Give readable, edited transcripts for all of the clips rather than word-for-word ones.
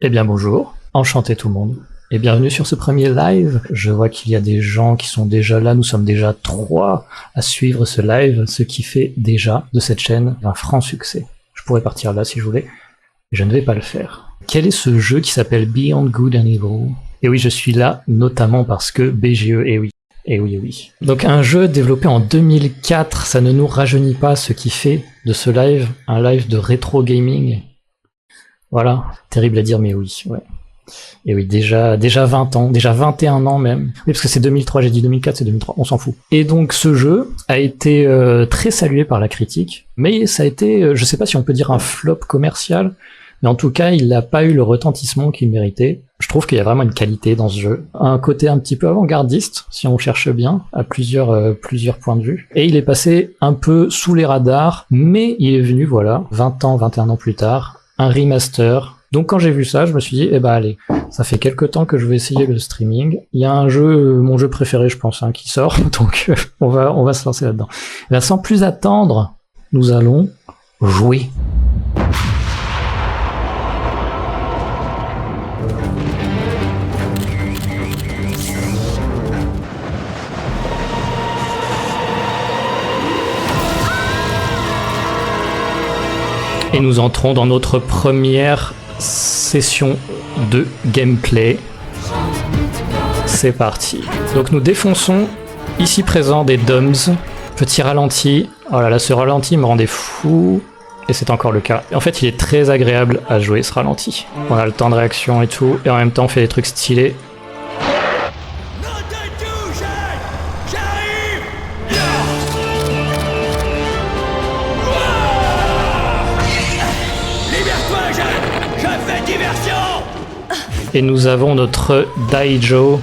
Eh bien bonjour, enchanté tout le monde, et bienvenue sur ce premier live. Je vois qu'il y a des gens qui sont déjà là, nous sommes déjà 3 à suivre ce live, ce qui fait déjà de cette chaîne un franc succès. Je pourrais partir là si je voulais, mais je ne vais pas le faire. Quel est ce jeu qui s'appelle Beyond Good and Evil? Et oui, je suis là notamment parce que BGE, et oui. Et oui, oui. Donc un jeu développé en 2004, ça ne nous rajeunit pas, ce qui fait de ce live un live de rétro gaming. Voilà, terrible à dire, mais oui, ouais. Et oui, déjà 20 ans, déjà 21 ans même. Oui, parce que c'est 2003, j'ai dit 2004, c'est 2003, on s'en fout. Et donc ce jeu a été très salué par la critique, mais ça a été, je sais pas si on peut dire un flop commercial, mais en tout cas, il n'a pas eu le retentissement qu'il méritait. Je trouve qu'il y a vraiment une qualité dans ce jeu. Un côté un petit peu avant-gardiste, si on cherche bien, à plusieurs points de vue. Et il est passé un peu sous les radars, mais il est venu, voilà, 20 ans, 21 ans plus tard, un remaster. Donc quand j'ai vu ça, je me suis dit, eh ben allez, ça fait quelques temps que je vais essayer le streaming. Il y a un jeu, mon jeu préféré, je pense, hein, qui sort, donc on va se lancer là-dedans. Et là, sans plus attendre, nous allons jouer. Et nous entrons dans notre première session de gameplay. C'est parti. Donc nous défonçons, ici présent, des DOMs. Petit ralenti. Oh là là, ce ralenti me rendait fou. Et c'est encore le cas. En fait, il est très agréable à jouer, ce ralenti. On a le temps de réaction et tout, et en même temps on fait des trucs stylés. Et nous avons notre Daijo.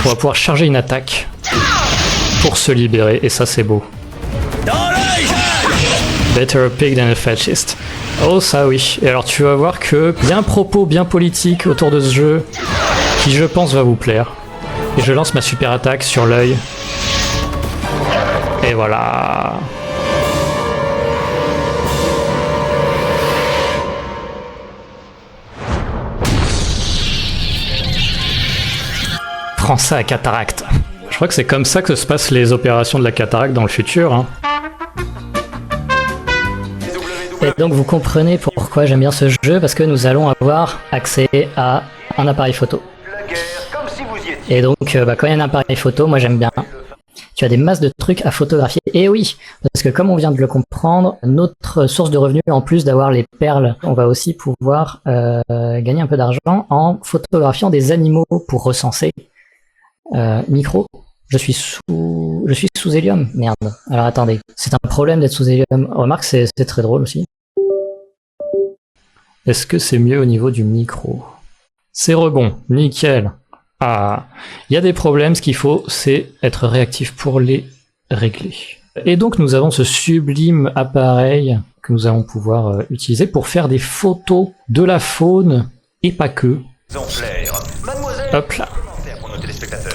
On va pouvoir charger une attaque pour se libérer, et ça c'est beau. Better a pig than a fascist. Oh ça oui. Et alors tu vas voir que il y a un propos bien politique autour de ce jeu qui je pense va vous plaire. Et je lance ma super attaque sur l'œil. Et voilà. Ça à cataracte. Je crois que c'est comme ça que se passent les opérations de la cataracte dans le futur. Hein. Et donc vous comprenez pourquoi j'aime bien ce jeu, parce que nous allons avoir accès à un appareil photo. Et donc quand il y a un appareil photo, moi j'aime bien. Tu as des masses de trucs à photographier. Et oui, parce que comme on vient de le comprendre, notre source de revenus, en plus d'avoir les perles, on va aussi pouvoir gagner un peu d'argent en photographiant des animaux pour recenser. Micro, je suis sous hélium, merde. Alors attendez, c'est un problème d'être sous hélium. Remarque, c'est très drôle aussi. Est-ce que c'est mieux au niveau du micro? C'est rebond, nickel. Ah, il y a des problèmes, ce qu'il faut, c'est être réactif pour les régler. Et donc nous avons ce sublime appareil que nous allons pouvoir utiliser pour faire des photos de la faune, et pas que. Hop là.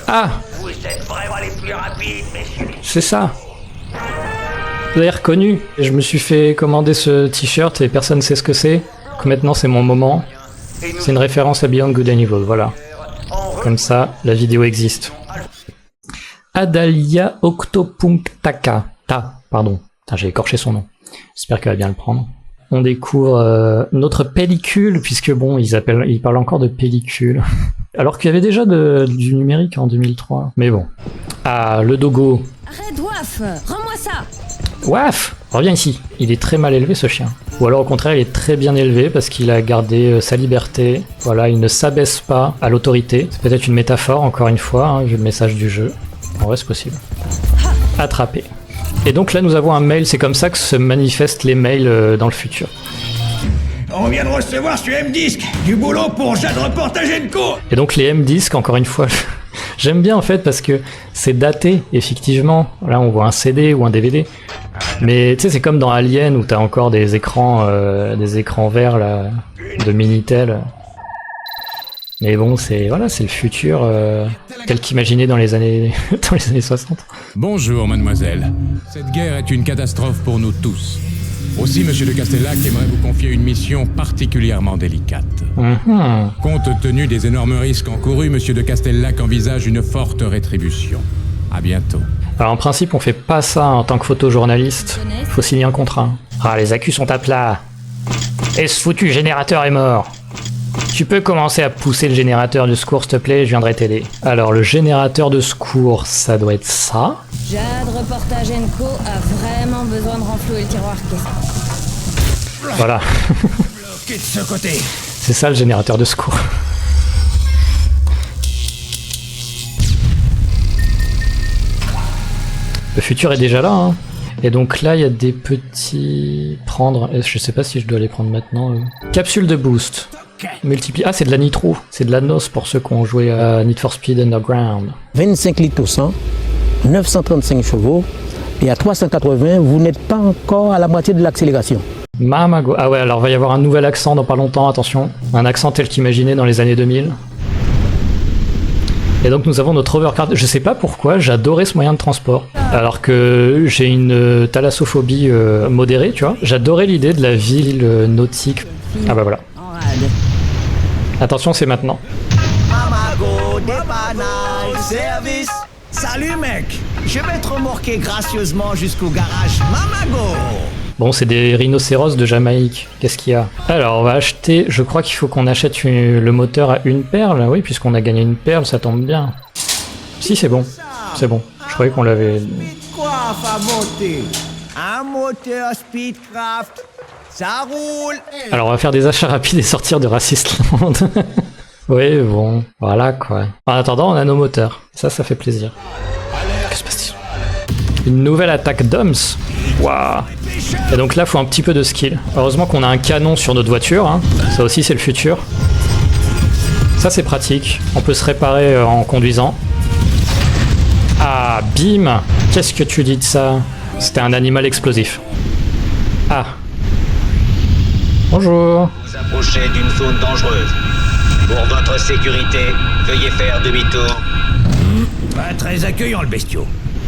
Ah, c'est ça. Vous avez reconnu. Je me suis fait commander ce t-shirt et personne ne sait ce que c'est. Donc maintenant c'est mon moment. C'est une référence à Beyond Good and Evil, voilà. Comme ça, la vidéo existe. Adalia Octopunktaka. Pardon. J'ai écorché son nom. J'espère qu'elle va bien le prendre. On découvre notre pellicule, puisque bon, ils parlent encore de pellicule. Alors qu'il y avait déjà du numérique en 2003. Mais bon. Ah, le dogo. Arrête, Waf, rends-moi ça. Waf, reviens ici. Il est très mal élevé ce chien. Ou alors au contraire, il est très bien élevé parce qu'il a gardé sa liberté. Voilà, il ne s'abaisse pas à l'autorité. C'est peut-être une métaphore, encore une fois, hein, vu le message du jeu. En vrai, c'est possible. Attrapé. Et donc là, nous avons un mail. C'est comme ça que se manifestent les mails dans le futur. On vient de recevoir sur M-Disc du boulot pour Jade Reportage &Co. Et donc les M-Disc, encore une fois, j'aime bien en fait parce que c'est daté, effectivement. Là, on voit un CD ou un DVD. Mais tu sais, c'est comme dans Alien où t'as encore des écrans verts là, de Minitel. Mais bon, c'est le futur tel qu'imaginé dans les années 60. Bonjour, mademoiselle. Cette guerre est une catastrophe pour nous tous. Aussi, Monsieur de Castellac aimerait vous confier une mission particulièrement délicate. Compte tenu des énormes risques encourus, Monsieur de Castellac envisage une forte rétribution. À bientôt. Alors en principe, on fait pas ça en tant que photojournaliste. Faut signer un contrat. Ah, les accus sont à plat. Et ce foutu générateur est mort. Tu peux commencer à pousser le générateur de secours, s'il te plaît, je viendrai t'aider. Alors, le générateur de secours, ça doit être ça. Jade Reportage & Co a vraiment besoin de renflouer le tiroir caisse. Voilà. Bloqué de ce côté. C'est ça le générateur de secours. Le futur est déjà là, hein. Et donc là, il y a des petits... Prendre... Je sais pas si je dois les prendre maintenant. Capsule de boost. Ah, c'est de la nitro. C'est de la NOS pour ceux qui ont joué à Need for Speed Underground. 25 litres pour cent, 935 chevaux, et à 380, vous n'êtes pas encore à la moitié de l'accélération. Mamago. Ah ouais, alors va y avoir un nouvel accent dans pas longtemps, attention. Un accent tel qu'imaginé dans les années 2000. Et donc nous avons notre overcard. Je sais pas pourquoi, j'adorais ce moyen de transport. Alors que j'ai une thalassophobie modérée, tu vois. J'adorais l'idée de la ville nautique. Ah bah voilà. Attention, c'est maintenant. Mamago, dépannage, service. Salut mec, je vais te remorquer gracieusement jusqu'au garage Mamago. Bon, c'est des rhinocéros de Jamaïque. Qu'est-ce qu'il y a? Alors, on va acheter... Je crois qu'il faut qu'on achète le moteur à une perle. Oui, puisqu'on a gagné une perle, ça tombe bien. Si, c'est bon. C'est bon. Je croyais qu'on l'avait... Speedcraft à monter. Un moteur Speedcraft. Ça roule. Alors, on va faire des achats rapides et sortir de Racist Land. Oui, bon. Voilà, quoi. En attendant, on a nos moteurs. Ça fait plaisir. Que se passe-t-il? Une nouvelle attaque d'Oms. Waouh. Et donc là, faut un petit peu de skill. Heureusement qu'on a un canon sur notre voiture, hein. Ça aussi, c'est le futur. Ça, c'est pratique. On peut se réparer en conduisant. Ah, bim. Qu'est-ce que tu dis de ça? C'était un animal explosif. Ah. Bonjour. Vous approchez d'une zone dangereuse. Pour votre sécurité, veuillez faire demi-tour. Pas très accueillant le bestiau.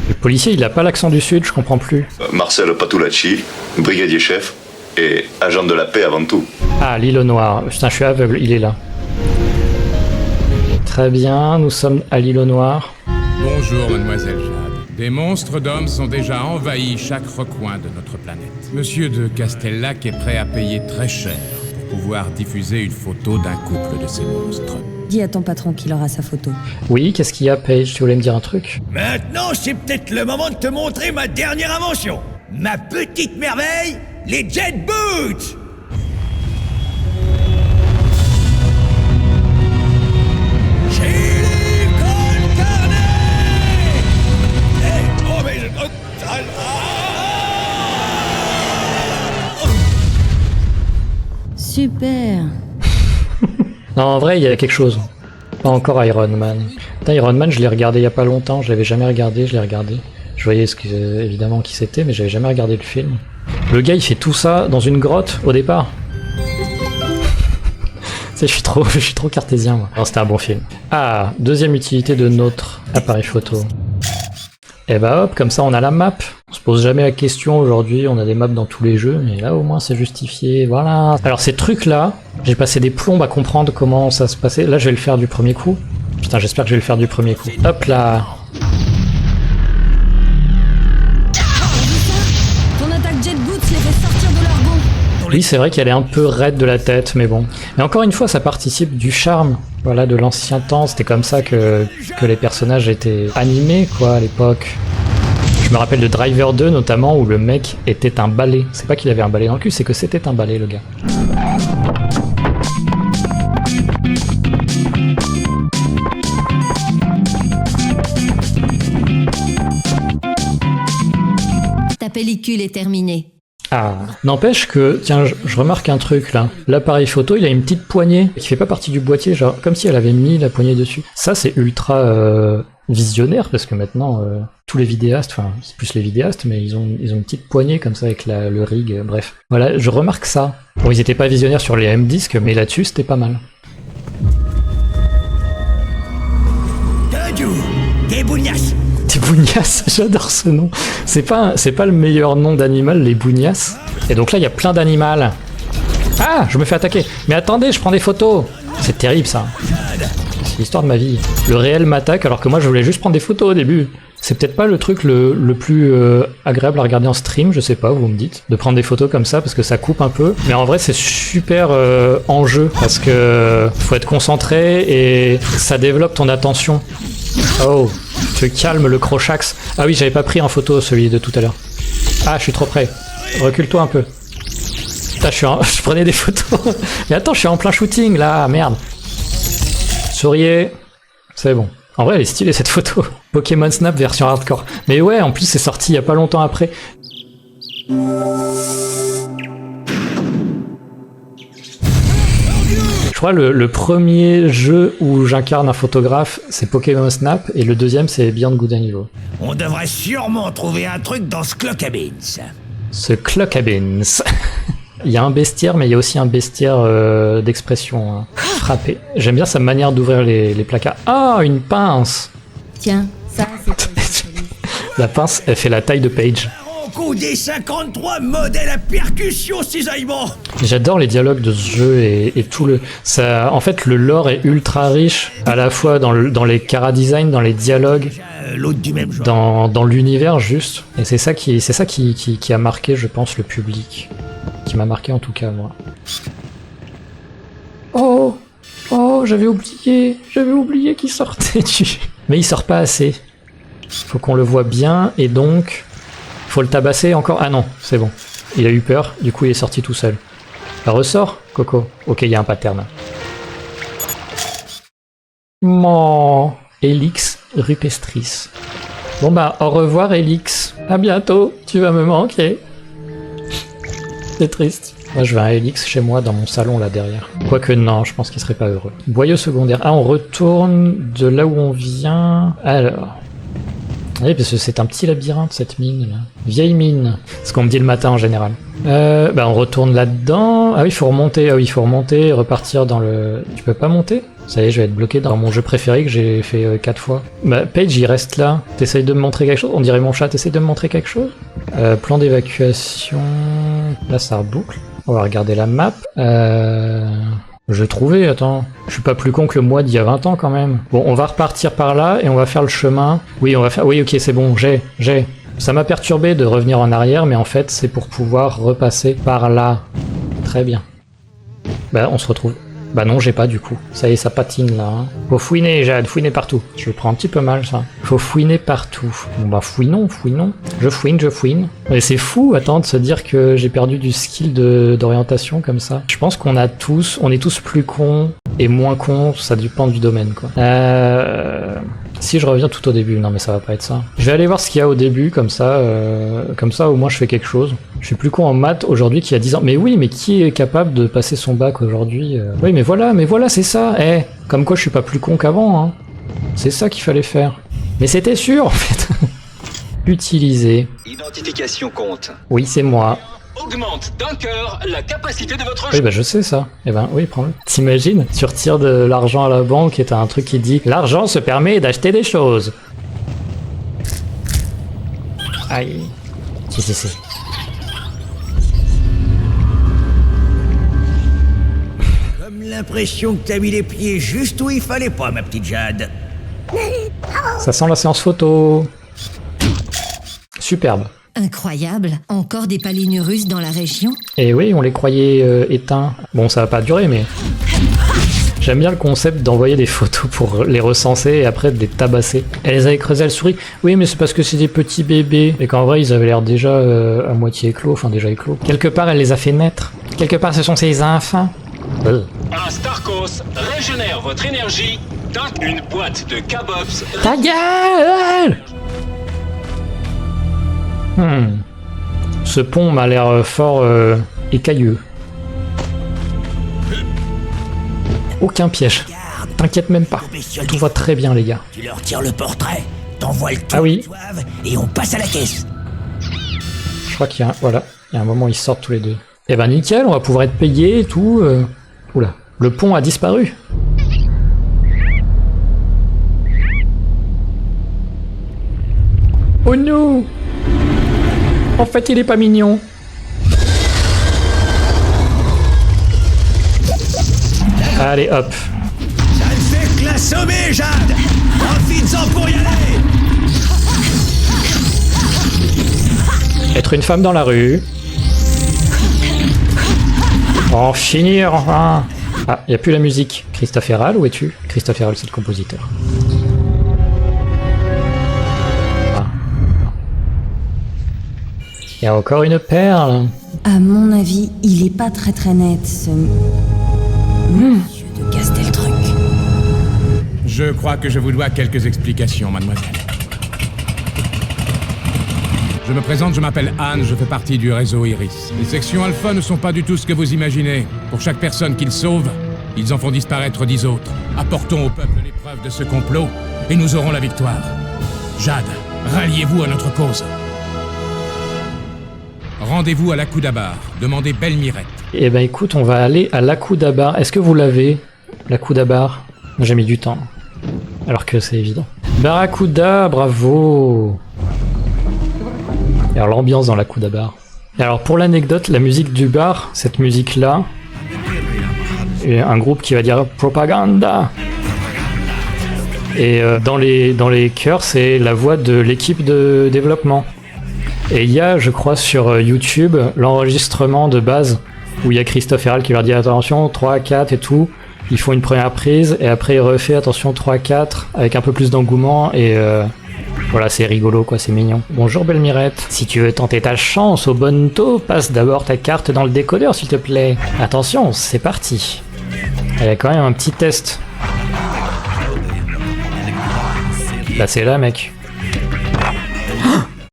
Le policier, il a pas l'accent du sud, je comprends plus. Marcel Patulacci, brigadier chef et agent de la paix avant tout. Ah, l'île au noir. Putain, je suis aveugle, il est là. Très bien, nous sommes à l'île au noir. Bonjour, mademoiselle Jade. Des monstres d'hommes ont déjà envahi chaque recoin de notre planète. Monsieur de Castellac est prêt à payer très cher pour pouvoir diffuser une photo d'un couple de ces monstres. Dis à ton patron qu'il aura sa photo. Oui, qu'est-ce qu'il y a, Paige? Tu voulais me dire un truc? Maintenant, c'est peut-être le moment de te montrer ma dernière invention. Ma petite merveille, les jet boots. Chili con carne. Oh, mais je... Super. Non, en vrai, il y a quelque chose. Pas encore Iron Man. Putain, Iron Man, je l'ai regardé il y a pas longtemps, je l'avais jamais regardé, je l'ai regardé. Je voyais évidemment qui c'était, mais j'avais jamais regardé le film. Le gars, il fait tout ça dans une grotte, au départ. Tu sais, je suis trop cartésien, moi. Non, c'était un bon film. Ah, deuxième utilité de notre appareil photo. Et bah hop, comme ça on a la map. On se pose jamais la question aujourd'hui, on a des maps dans tous les jeux, mais là au moins c'est justifié, voilà. Alors ces trucs là, j'ai passé des plombes à comprendre comment ça se passait. Là je vais le faire du premier coup. Putain, j'espère que je vais le faire du premier coup. Hop là. Ton attaque jet boots les fait sortir de leur gond. Oui, c'est vrai qu'elle est un peu raide de la tête, mais bon. Mais encore une fois, ça participe du charme, voilà, de l'ancien temps. C'était comme ça que les personnages étaient animés, quoi, à l'époque. Je me rappelle de Driver 2, notamment, où le mec était un balai. C'est pas qu'il avait un balai dans le cul, c'est que c'était un balai, le gars. Ta pellicule est terminée. Ah, n'empêche que, tiens, je remarque un truc là. L'appareil photo, il a une petite poignée qui fait pas partie du boîtier, genre comme si elle avait mis la poignée dessus. Ça, c'est ultra visionnaire parce que maintenant, tous les vidéastes, enfin, c'est plus les vidéastes, mais ils ont une petite poignée comme ça avec le rig, bref. Voilà, je remarque ça. Bon, ils étaient pas visionnaires sur les M-Disc, mais là-dessus, c'était pas mal. Des bougnasses. Des bougnasses, j'adore ce nom. C'est pas le meilleur nom d'animal, les bougnasses. Et donc là, il y a plein d'animaux. Ah, je me fais attaquer. Mais attendez, je prends des photos. C'est terrible, ça. C'est l'histoire de ma vie. Le réel m'attaque alors que moi, je voulais juste prendre des photos au début. C'est peut-être pas le truc le plus agréable à regarder en stream, je sais pas, vous me dites, de prendre des photos comme ça parce que ça coupe un peu. Mais en vrai, c'est super en jeu parce que faut être concentré et ça développe ton attention. Oh, tu calmes le crochax. Ah oui, j'avais pas pris en photo celui de tout à l'heure. Ah, je suis trop près. Recule-toi un peu. Putain, je prenais des photos. Mais attends, je suis en plein shooting là, merde. Souriez. C'est bon. En vrai, elle est stylée cette photo. Pokémon Snap version hardcore. Mais ouais, en plus, c'est sorti il y a pas longtemps après. Je crois le premier jeu où j'incarne un photographe, c'est Pokémon Snap, et le deuxième, c'est Beyond Good and Evil. On devrait sûrement trouver un truc dans ce Clockabins. Ce Clockabins. Il y a un bestiaire, mais il y a aussi un bestiaire d'expression. Hein. Frappé. J'aime bien sa manière d'ouvrir les placards. Ah, une pince. Tiens, ça c'est... La pince, elle fait la taille de Paige. Coup des 53 modèles à percussion cisaillement. J'adore les dialogues de ce jeu et tout le... Ça, en fait, le lore est ultra riche, à la fois dans les chara-design, dans les dialogues, L'autre du même genre. dans l'univers juste. Et c'est ça qui a marqué, je pense, le public. Qui m'a marqué en tout cas, moi. Oh, j'avais oublié qu'il sortait du... Mais il sort pas assez. Faut qu'on le voit bien, et donc... Faut le tabasser encore. Ah non, c'est bon. Il a eu peur, du coup il est sorti tout seul. Ça ressort, Coco. Ok, il y a un pattern. Mon Elix rupestris. Bon bah, au revoir Elix. À bientôt, tu vas me manquer. C'est triste. Moi je veux un Elix chez moi dans mon salon là derrière. Quoique non, je pense qu'il serait pas heureux. Boyau secondaire. Ah, on retourne de là où on vient. Alors... Oui, parce que c'est un petit labyrinthe cette mine là. Vieille mine, ce qu'on me dit le matin en général. Bah on retourne là-dedans. Ah oui, il faut remonter. Ah oui, il faut remonter, repartir dans le... Tu peux pas monter? Ça y est, je vais être bloqué dans mon jeu préféré que j'ai fait 4 fois. Bah Paige, il reste là. T'essayes de me montrer quelque chose? On dirait mon chat, t'essayes de me montrer quelque chose? Plan d'évacuation... Là ça reboucle. On va regarder la map. Je trouvais, attends. Je suis pas plus con que le mois d'il y a 20 ans quand même. Bon, on va repartir par là et on va faire le chemin. Oui, on va faire... Oui, ok, c'est bon, j'ai. Ça m'a perturbé de revenir en arrière, mais en fait, c'est pour pouvoir repasser par là. Très bien. Bah, on se retrouve. Bah non, j'ai pas du coup. Ça y est, ça patine là. Hein. Faut fouiner, Jade, fouiner partout. Je le prends un petit peu mal ça. Faut fouiner partout. Bon bah fouinons. Je fouine. Et c'est fou, attends, de se dire que j'ai perdu du skill d'orientation comme ça. Je pense on est tous plus cons et moins cons, ça dépend du domaine quoi. Si je reviens tout au début, non mais ça va pas être ça. Je vais aller voir ce qu'il y a au début, comme ça au moins je fais quelque chose. Je suis plus con en maths aujourd'hui qu'il y a 10 ans. Mais oui, mais qui est capable de passer son bac aujourd'hui? Oui, mais voilà, c'est ça. Comme quoi je suis pas plus con qu'avant, hein. C'est ça qu'il fallait faire. Mais c'était sûr en fait. Utiliser. Identification compte. Oui, c'est moi. Augmente d'un cœur la capacité de votre Oui, bah je sais ça. Eh ben oui, prends-le. T'imagines, tu retires de l'argent à la banque et t'as un truc qui dit « L'argent se permet d'acheter des choses ». Aïe. Si. Comme l'impression que t'as mis les pieds juste où il fallait pas, ma petite Jade. Ça sent la séance photo. Superbe. Incroyable, encore des palinurus dans la région? Et oui, on les croyait éteints. Bon, ça va pas durer, mais... J'aime bien le concept d'envoyer des photos pour les recenser et après de les tabasser. Elles avaient creusé, elle sourit. Oui, mais c'est parce que c'est des petits bébés. Et qu'en vrai, ils avaient l'air déjà à moitié éclos, enfin déjà éclos. Quelque part, elle les a fait naître. Quelque part, ce sont ses enfants. Un Starkos régénère votre énergie dans une boîte de K-Bops. Ta gueule! Ce pont m'a l'air fort écailleux. Aucun piège. T'inquiète même pas. Tout va très bien, les gars. Tu leur tires le portrait, t'envoies le Ah oui. et on passe à la caisse. Je crois qu'il y a voilà, il y a un moment où ils sortent tous les deux. Eh ben nickel, on va pouvoir être payé et tout. Oula, le pont a disparu. Oh non! En fait, il est pas mignon. Allez, hop. Ça ne fait que l'assommer, Jade. Profites-en pour y aller. Être une femme dans la rue. En finir, enfin. Ah, y a plus la musique. Christophe Herral, où es-tu? Christophe Herral, c'est le compositeur. Ah. Y a encore une perle. À mon avis, il est pas très net, ce... Monsieur de Casteltruc. Je crois que je vous dois quelques explications, mademoiselle. Je me présente, je m'appelle Anne, je fais partie du réseau Iris. Les sections Alpha ne sont pas du tout ce que vous imaginez. Pour chaque personne qu'ils sauvent, ils en font disparaître 10 autres. Apportons au peuple les preuves de ce complot, et nous aurons la victoire. Jade, ralliez-vous à notre cause. Rendez-vous à l'Akoudabar, demandez Belle Mirette. Eh ben écoute, on va aller à l'Akoudabar. Est-ce que vous l'avez, l'Akoudabar? J'ai mis du temps, alors que c'est évident. Barracuda, bravo. Et alors l'ambiance dans l'Akoudabar. Et alors pour l'anecdote, la musique du bar, cette musique-là, et un groupe qui va dire propaganda. Et dans les chœurs, c'est la voix de l'équipe de développement. Et il y a, je crois, sur YouTube, l'enregistrement de base, où il y a Christophe Herral qui leur dit attention, 3, 4 et tout. Ils font une première prise, et après il refait attention, 3, 4, avec un peu plus d'engouement, et voilà, c'est rigolo, quoi, c'est mignon. Bonjour Belle Mirette. Si tu veux tenter ta chance au Bonto, passe d'abord ta carte dans le décodeur, s'il te plaît. Attention, c'est parti. Il y a quand même un petit test. Là, c'est là, mec.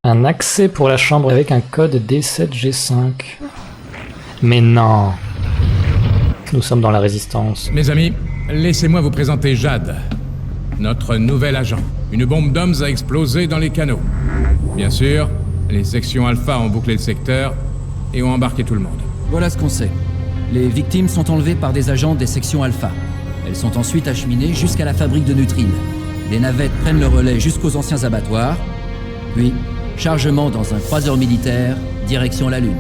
Un accès pour la chambre avec un code D7G5. Mais non. Nous sommes dans la résistance. Mes amis, laissez-moi vous présenter Jade, notre nouvel agent. Une bombe d'hommes a explosé dans les canaux. Bien sûr, les sections Alpha ont bouclé le secteur et ont embarqué tout le monde. Voilà ce qu'on sait. Les victimes sont enlevées par des agents des sections Alpha. Elles sont ensuite acheminées jusqu'à la fabrique de Nutril. Les navettes prennent le relais jusqu'aux anciens abattoirs, puis chargement dans un croiseur militaire, direction la Lune.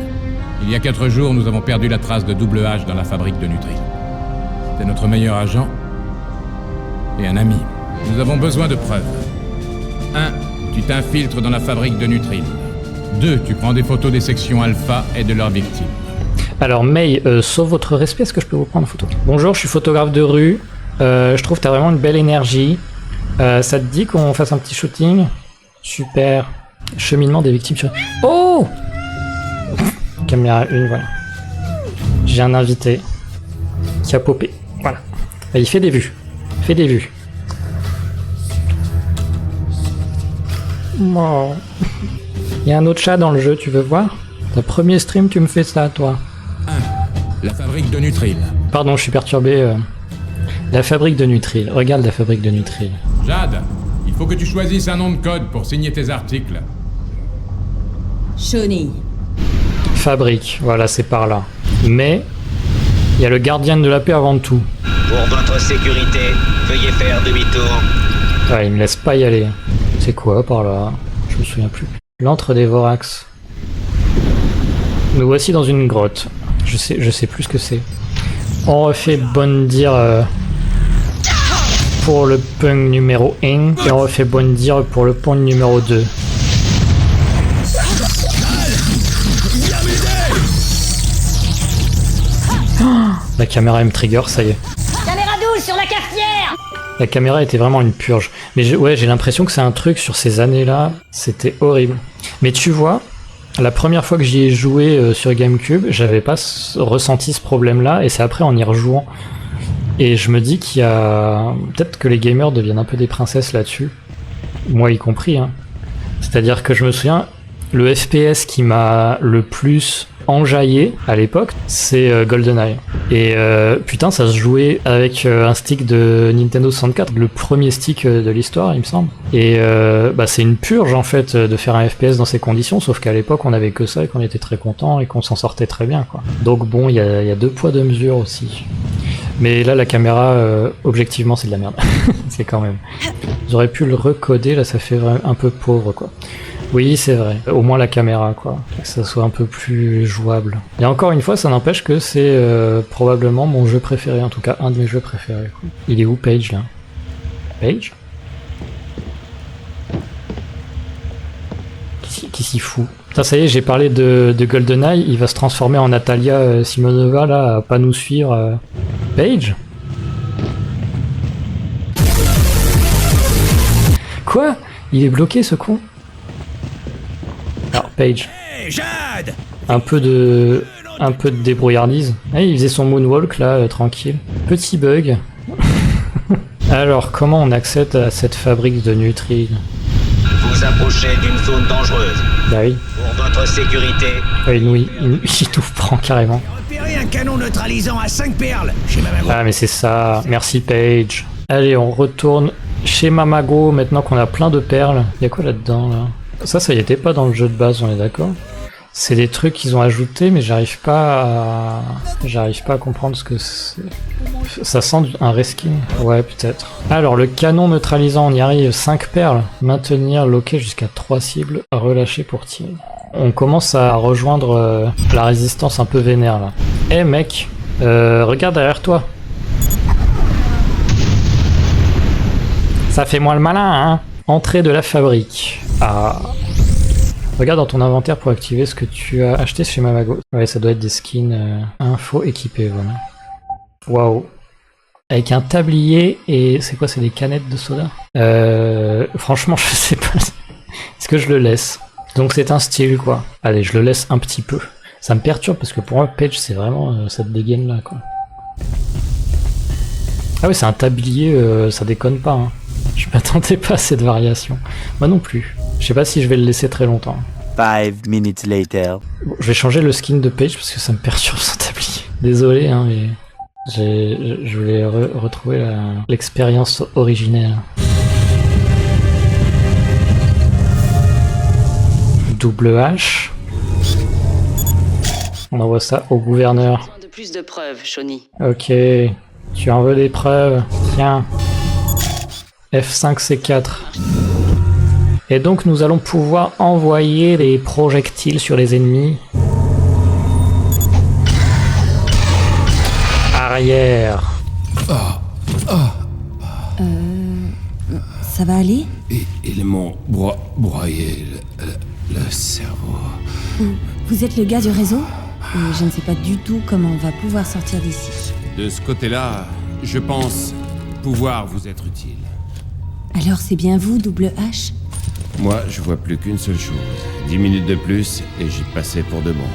Il y a 4 jours, nous avons perdu la trace de Double H dans la fabrique de Nutril. C'était notre meilleur agent et un ami. Nous avons besoin de preuves. 1. Tu t'infiltres dans la fabrique de Nutril. 2. Tu prends des photos des sections Alpha et de leurs victimes. Alors May, sauf votre respect, est-ce que je peux vous prendre en photo? Bonjour, je suis photographe de rue. Je trouve que t'as vraiment une belle énergie. Ça te dit qu'on fasse un petit shooting? Super. Cheminement des victimes sur... Oh! Caméra 1, voilà. J'ai un invité qui a popé. Voilà. Et il fait des vues. Fait des vues. Bon. Il y a un autre chat dans le jeu, tu veux voir? Ta premier stream, tu me fais ça, toi. 1. La fabrique de Nutril. Pardon, je suis perturbé. La fabrique de Nutril. Regarde la fabrique de Nutril. Jade, il faut que tu choisisses un nom de code pour signer tes articles. Chenille. Fabrique, voilà, c'est par là. Mais, il y a le gardien de la paix avant tout. Pour votre sécurité, veuillez faire demi-tour. Ouais, il me laisse pas y aller. C'est quoi par là? Je me souviens plus. L'antre des Vorax. Nous voici dans une grotte. Je sais plus ce que c'est. On refait bonne dire pour le punk numéro 1 et on refait bonne dire pour le punk numéro 2. La caméra me trigger, ça y est. Caméra 12 sur la cafetière. La caméra était vraiment une purge. Mais ouais, j'ai l'impression que c'est un truc sur ces années-là, c'était horrible. Mais tu vois, la première fois que j'y ai joué sur GameCube, j'avais pas ressenti ce problème-là, et c'est après en y rejouant. Et je me dis qu'il y a... Peut-être que les gamers deviennent un peu des princesses là-dessus. Moi y compris, hein. C'est-à-dire que je me souviens, le FPS qui m'a le plus enjaillé à l'époque, c'est GoldenEye. Et putain, ça se jouait avec un stick de Nintendo 64, le premier stick de l'histoire, il me semble. Et bah, c'est une purge en fait de faire un FPS dans ces conditions, sauf qu'à l'époque on avait que ça et qu'on était très content et qu'on s'en sortait très bien, quoi. Donc bon, il y a 2 poids 2 mesures aussi. Mais là, la caméra, objectivement, c'est de la merde. C'est quand même. J'aurais pu le recoder, là, ça fait un peu pauvre, quoi. Oui, c'est vrai. Au moins la caméra, quoi. Que ça soit un peu plus jouable. Et encore une fois, ça n'empêche que c'est probablement mon jeu préféré. En tout cas, un de mes jeux préférés. Quoi. Il est où, Paige, là? Paige? Qui s'y fout? Putain, ça y est, j'ai parlé de GoldenEye. Il va se transformer en Natalia Simonova, là, à pas nous suivre. Paige? Quoi? Il est bloqué, ce con? Alors, Paige. Hey, Jade! Un peu de débrouillardise. Ah, il faisait son moonwalk, là, tranquille. Petit bug. Alors, comment on accède à cette fabrique de Nutri? Vous approchez d'une zone dangereuse. Bah oui. Pour votre sécurité... Ouais, il tout prend carrément. Repérez un canon neutralisant à 5 perles chez Mamago. Ah mais c'est ça, merci Paige. Allez, on retourne chez Mamago maintenant qu'on a plein de perles. Y'a quoi là-dedans là? Ça y était pas dans le jeu de base, on est d'accord? C'est des trucs qu'ils ont ajoutés, mais j'arrive pas à comprendre ce que c'est. Ça sent un reskin? Ouais, peut-être. Alors, le canon neutralisant, on y arrive. 5 perles. Maintenir, loquer jusqu'à 3 cibles. Relâcher pour tirer. On commence à rejoindre la résistance un peu vénère, là. Eh, mec, regarde derrière toi. Ça fait moins le malin, hein? Entrée de la fabrique. Ah... Regarde dans ton inventaire pour activer ce que tu as acheté chez Mamago. Ouais, ça doit être des skins info équipés, voilà. Waouh. Avec un tablier et... C'est quoi, c'est des canettes de soda? Franchement, je sais pas. Est-ce que je le laisse? Donc c'est un style, quoi. Allez, je le laisse un petit peu. Ça me perturbe parce que pour moi, Paige, c'est vraiment cette dégaine-là, quoi. Ah oui, c'est un tablier, ça déconne pas, hein. Je m'attendais pas à cette variation. Moi non plus. Je sais pas si je vais le laisser très longtemps. 5 minutes later. Bon, je vais changer le skin de Paige parce que ça me perturbe son tablier. Désolé, hein, mais je voulais retrouver l'expérience originelle. Double H. On envoie ça au gouverneur. De plus de preuves, Shawnee. Ok. Tu en veux des preuves? Tiens. F5C4. Et donc nous allons pouvoir envoyer des projectiles sur les ennemis. Arrière. Ça va aller? Ils m'ont broyé le cerveau. Vous êtes le gars du réseau? Et je ne sais pas du tout comment on va pouvoir sortir d'ici. De ce côté-là, je pense pouvoir vous être utile. Alors c'est bien vous, Double H? Moi, je vois plus qu'une seule chose. 10 minutes de plus et j'y passais pour de bon.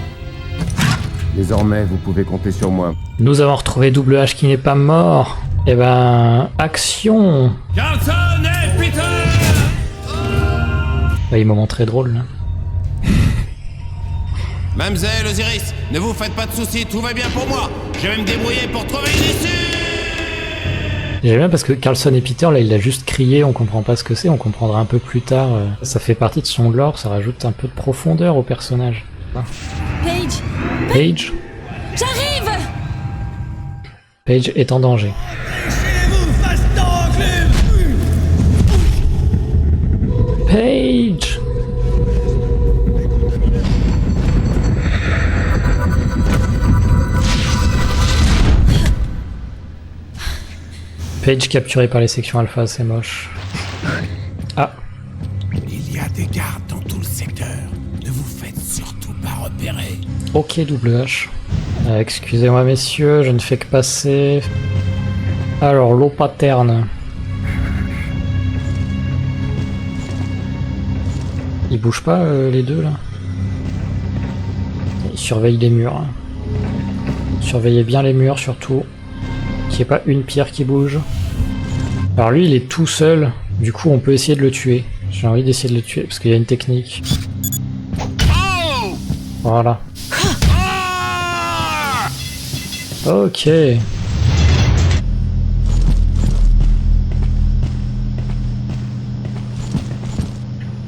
Désormais, vous pouvez compter sur moi. Nous avons retrouvé Double H qui n'est pas mort. Eh ben, action! Carlson et Peter! Bah, moment très drôle, là. Mademoiselle Osiris, ne vous faites pas de soucis, tout va bien pour moi. Je vais me débrouiller pour trouver une issue. J'aime bien parce que Carlson et Peter, là, il a juste crié, on comprend pas ce que c'est, on comprendra un peu plus tard. Ça fait partie de son lore, ça rajoute un peu de profondeur au personnage. Paige! Paige? J'arrive! Paige est en danger. Paige! Paige capturée par les sections alpha, c'est moche. Ah. Il y a des gardes dans tout le secteur. Ne vous faites surtout pas repérer. Ok, Double H. Excusez-moi messieurs, je ne fais que passer. Alors, l'eau paterne. Ils bougent pas les deux là? Ils surveillent les murs. Hein. Surveillez bien les murs surtout. Qu'il n'y ait pas une pierre qui bouge. Alors lui il est tout seul, du coup on peut essayer de le tuer. J'ai envie d'essayer de le tuer parce qu'il y a une technique. Voilà. Ok.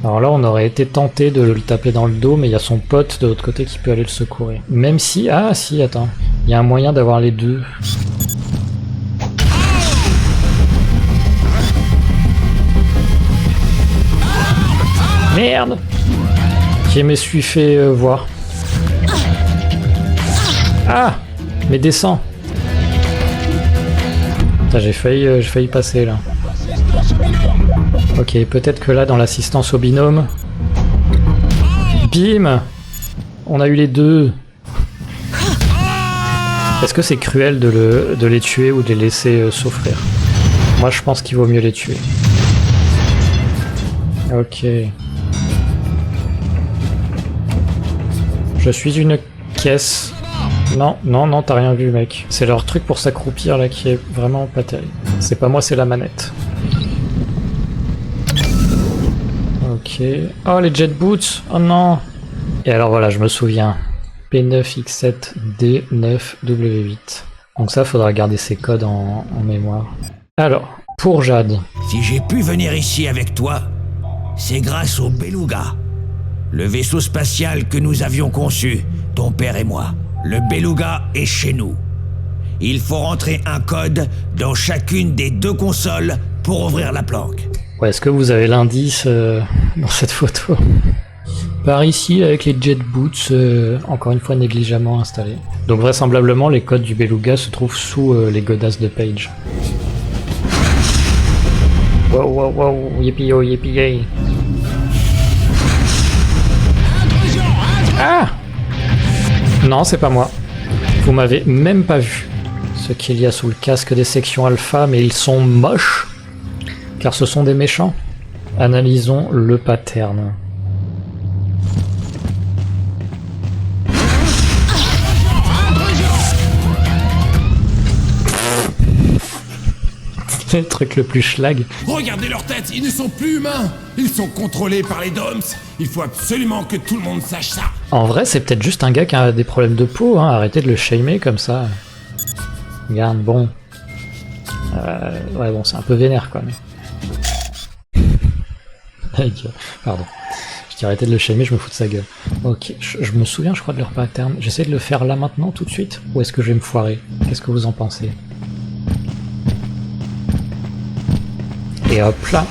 Alors là on aurait été tenté de le taper dans le dos, mais il y a son pote de l'autre côté qui peut aller le secourir. Même si... Ah si, attends. Il y a un moyen d'avoir les deux. Merde! Ok, mais suis fait voir. Ah! Mais descends! Putain, j'ai failli passer là. Ok, peut-être que là, dans l'assistance au binôme... Bim! On a eu les deux. Est-ce que c'est cruel de les tuer ou de les laisser souffrir? Moi, je pense qu'il vaut mieux les tuer. Ok. Je suis une caisse. Non, non, non, t'as rien vu, mec. C'est leur truc pour s'accroupir là qui est vraiment pas terrible. C'est pas moi, c'est la manette. Ok. Oh, les jet boots. Oh non. Et alors voilà, je me souviens. P9X7D9W8. Donc ça, faudra garder ces codes en mémoire. Alors, pour Jade. Si j'ai pu venir ici avec toi, c'est grâce au Beluga. Le vaisseau spatial que nous avions conçu, ton père et moi. Le Beluga est chez nous. Il faut rentrer un code dans chacune des deux consoles pour ouvrir la planque. Ouais, est-ce que vous avez l'indice dans cette photo? Par ici, avec les jet boots, encore une fois négligemment installés. Donc vraisemblablement, les codes du Beluga se trouvent sous les godasses de Page. Wow, wow, wow, yippee-yo, yippee-yay. Ah! Non, c'est pas moi. Vous m'avez même pas vu. Ce qu'il y a sous le casque des sections alpha, mais ils sont moches. Car ce sont des méchants. Analysons le pattern. C'est le truc le plus schlag. Regardez leurs têtes, ils ne sont plus humains. Ils sont contrôlés par les DOMS. Il faut absolument que tout le monde sache ça. En vrai, c'est peut-être juste un gars qui a des problèmes de peau, hein. Arrêtez de le shamer comme ça. Regarde, bon. Ouais, bon, c'est un peu vénère, quoi. Mais... Pardon. Je dis arrêtez de le shamer, je me fous de sa gueule. Ok, je me souviens, je crois, de leur pattern. J'essaie de le faire là, maintenant, tout de suite. Ou est-ce que je vais me foirer? Qu'est-ce que vous en pensez? Et hop là.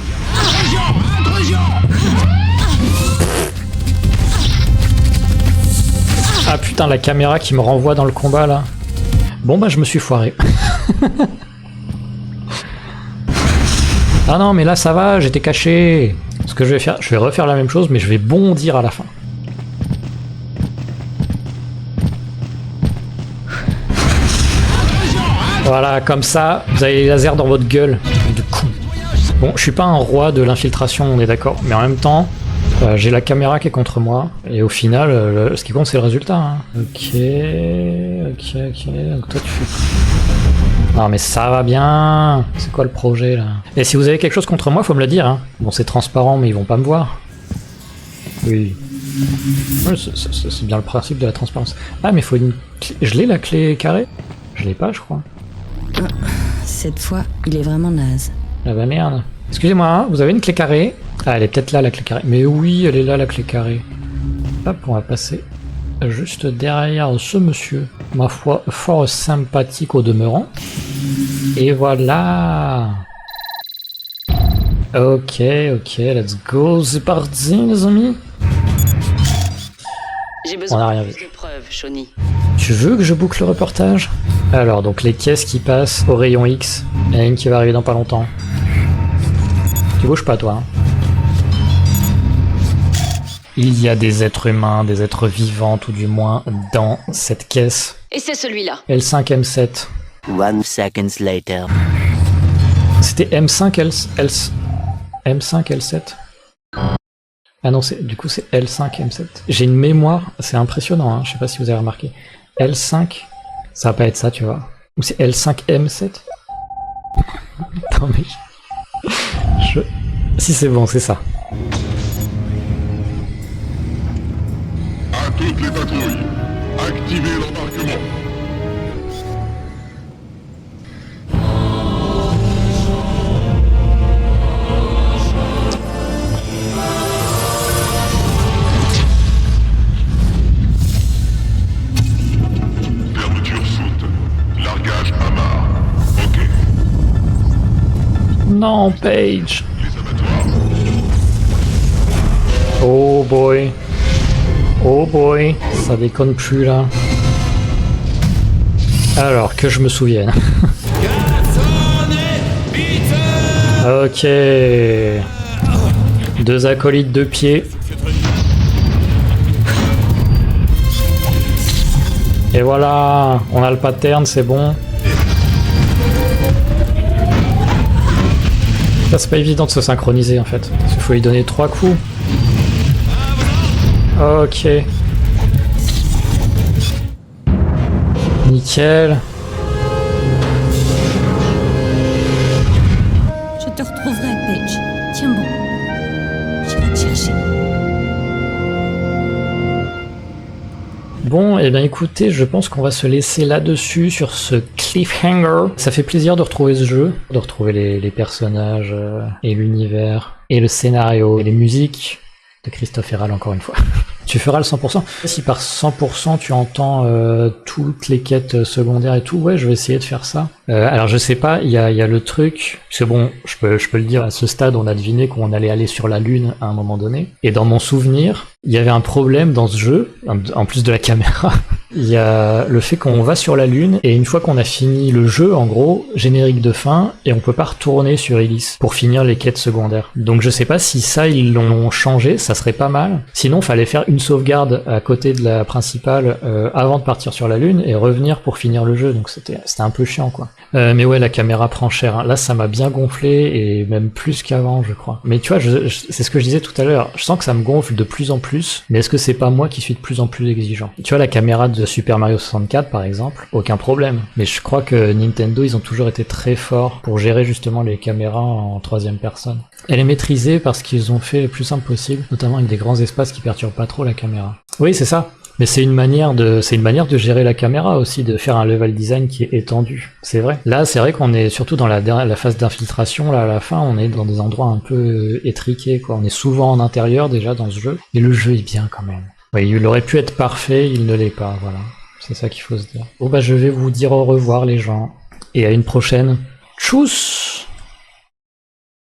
Ah putain, la caméra qui me renvoie dans le combat là. Bon bah je me suis foiré. Ah non mais là ça va, j'étais caché. Ce que je vais faire, je vais refaire la même chose mais je vais bondir à la fin. Voilà, comme ça, vous avez les lasers dans votre gueule. Du coup. Bon, je suis pas un roi de l'infiltration, on est d'accord, mais en même temps, j'ai la caméra qui est contre moi, et au final, ce qui compte c'est le résultat. Hein. Ok, donc toi tu fais... Non mais ça va bien. C'est quoi le projet là? Et si vous avez quelque chose contre moi, faut me le dire. Hein. Bon, c'est transparent, mais ils vont pas me voir. Oui. Ouais, c'est bien le principe de la transparence. Ah mais faut une... Je l'ai la clé carrée? Je l'ai pas, je crois. Cette fois, il est vraiment naze. Ah bah merde. Excusez-moi, hein, vous avez une clé carrée? Ah, elle est peut-être là, la clé carrée. Mais oui, elle est là, la clé carrée. Hop, on va passer juste derrière ce monsieur. Ma foi, fort sympathique au demeurant. Et voilà. Ok, let's go. C'est parti, les amis. J'ai besoin on a rien vu. de preuves, Shawnee. Tu veux que je boucle le reportage? Alors, donc les caisses qui passent au rayon X. Il y en a une qui va arriver dans pas longtemps. Tu bouges pas, toi. Hein. Il y a des êtres humains, des êtres vivants, tout du moins, dans cette caisse. Et c'est celui-là. L5, M7. 1 second later. C'était M5, M5, L7. Ah non, du coup c'est L5, M7. J'ai une mémoire, c'est impressionnant, hein, je sais pas si vous avez remarqué. L5, ça va pas être ça, tu vois. Ou c'est L5, M7. Attends, mais... Si c'est bon, c'est ça. À toutes les patrouilles, activez l'embarquement. Fermeture soute. Largage amarre. Ok. Non, Page. Oh boy. Oh boy, ça déconne plus là. Alors, que je me souvienne. Ok. 2 acolytes de pied. Et voilà, on a le pattern, c'est bon. Ça, c'est pas évident de se synchroniser en fait. Parce qu'il faut lui donner 3 coups. Ok. Nickel. Je te retrouverai, Paige. Tiens bon. J'irai te chercher. Bon, et bien écoutez, je pense qu'on va se laisser là-dessus, sur ce cliffhanger. Ça fait plaisir de retrouver ce jeu, de retrouver les personnages et l'univers, et le scénario, et les musiques de Christophe Herral encore une fois. Tu feras le 100%. Si par 100% tu entends toutes les quêtes secondaires et tout, ouais, je vais essayer de faire ça. Alors je sais pas, il y a le truc, parce que bon, je peux le dire, à ce stade, on a deviné qu'on allait aller sur la Lune à un moment donné. Et dans mon souvenir, il y avait un problème dans ce jeu, en plus de la caméra. Il y a le fait qu'on va sur la Lune, et une fois qu'on a fini le jeu, en gros, générique de fin, et on peut pas retourner sur Illis pour finir les quêtes secondaires. Donc je sais pas si ça, ils l'ont changé, ça serait pas mal. Sinon, fallait faire une sauvegarde à côté de la principale avant de partir sur la Lune, et revenir pour finir le jeu, donc c'était un peu chiant, quoi. Mais ouais, la caméra prend cher, hein. Là, ça m'a bien gonflé, et même plus qu'avant, je crois. Mais tu vois, c'est ce que je disais tout à l'heure, je sens que ça me gonfle de plus en plus, mais est-ce que c'est pas moi qui suis de plus en plus exigeant? Tu vois, la caméra de Super Mario 64, par exemple, aucun problème. Mais je crois que Nintendo, ils ont toujours été très forts pour gérer justement les caméras en 3e personne. Elle est maîtrisée parce qu'ils ont fait le plus simple possible, notamment avec des grands espaces qui perturbent pas trop la caméra. Oui, c'est ça. Mais c'est une manière de gérer la caméra aussi, de faire un level design qui est étendu. C'est vrai. Là, c'est vrai qu'on est surtout dans la phase d'infiltration, là, à la fin, on est dans des endroits un peu étriqués, quoi. On est souvent en intérieur, déjà, dans ce jeu. Et le jeu est bien, quand même. Oui, il aurait pu être parfait, il ne l'est pas, voilà. C'est ça qu'il faut se dire. Bon, bah, je vais vous dire au revoir, les gens. Et à une prochaine. Tchuss!